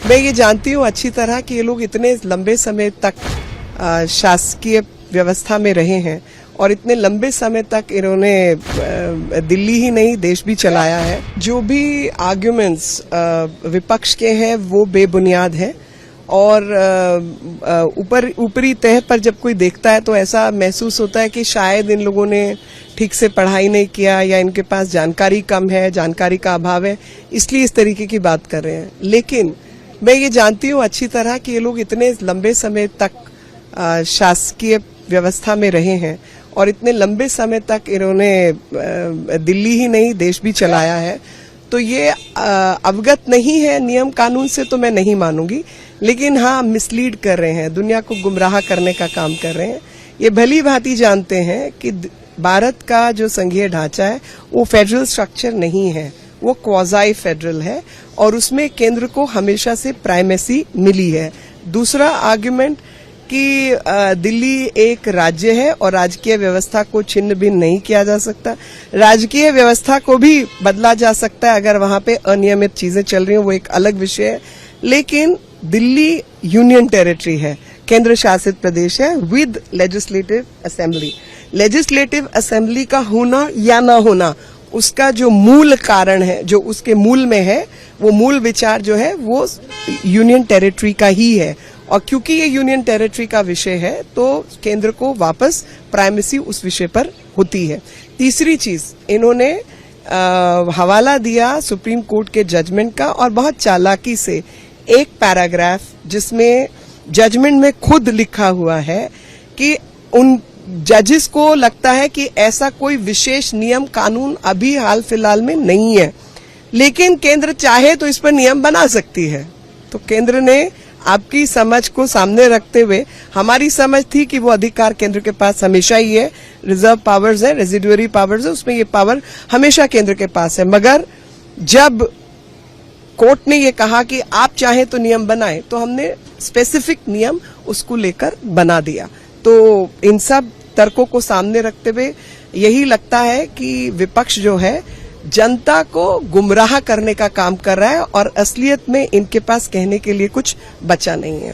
मैं ये जानती हूँ अच्छी तरह कि ये लोग इतने लंबे समय तक शासकीय व्यवस्था में रहे हैं और इतने लंबे समय तक इन्होंने दिल्ली ही नहीं देश भी चलाया है। जो भी आर्ग्यूमेंट्स विपक्ष के हैं वो बेबुनियाद हैं और ऊपरी तह पर जब कोई देखता है तो ऐसा महसूस होता है कि शायद इन लोगों ने ठीक से पढ़ाई नहीं किया या इनके पास जानकारी कम है, जानकारी का अभाव है, इसलिए इस तरीके की बात कर रहे हैं। लेकिन मैं ये जानती हूँ अच्छी तरह कि ये लोग इतने लंबे समय तक शासकीय व्यवस्था में रहे हैं और इतने लंबे समय तक इन्होंने दिल्ली ही नहीं देश भी चलाया है, तो ये अवगत नहीं है नियम कानून से तो मैं नहीं मानूंगी। लेकिन हाँ, मिसलीड कर रहे हैं, दुनिया को गुमराह करने का काम कर रहे हैं। ये भली भांति जानते हैं कि भारत का जो संघीय ढांचा है वो फेडरल स्ट्रक्चर नहीं है, वो क्वाज़ाई फेडरल है और उसमें केंद्र को हमेशा से प्राइमेसी मिली है। दूसरा आर्गुमेंट कि दिल्ली एक राज्य है और राजकीय व्यवस्था को छिन्न भिन्न नहीं किया जा सकता। राजकीय व्यवस्था को भी बदला जा सकता है अगर वहां पे अनियमित चीजें चल रही हैं, वो एक अलग विषय है। लेकिन दिल्ली यूनियन टेरिटरी है, केंद्र शासित प्रदेश है with legislative assembly. Legislative assembly का होना या ना होना उसका जो मूल कारण है, जो उसके मूल में है, वो मूल विचार जो है वो यूनियन टेरिटरी का ही है। और क्योंकि ये यूनियन टेरिटरी का विषय है तो केंद्र को वापस प्राइमेसी उस विषय पर होती है। तीसरी चीज, इन्होंने हवाला दिया सुप्रीम कोर्ट के जजमेंट का और बहुत चालाकी से एक पैराग्राफ जिसमें जजमेंट में खुद लिखा हुआ है कि उन जजेस को लगता है कि ऐसा कोई विशेष नियम कानून अभी हाल फिलहाल में नहीं है, लेकिन केंद्र चाहे तो इस पर नियम बना सकती है। तो केंद्र ने आपकी समझ को सामने रखते हुए, हमारी समझ थी कि वो अधिकार केंद्र के पास हमेशा ही है, रिजर्व पावर्स है, रेजिडुअरी पावर्स है, उसमें ये पावर हमेशा केंद्र के पास है। मगर जब कोर्ट ने ये कहा कि आप चाहें तो नियम बनाएं, तो हमने स्पेसिफिक नियम उसको लेकर बना दिया। तो इन सब तर्कों को सामने रखते हुए यही लगता है कि विपक्ष जो है जनता को गुमराह करने का काम कर रहा है और असलियत में इनके पास कहने के लिए कुछ बचा नहीं है।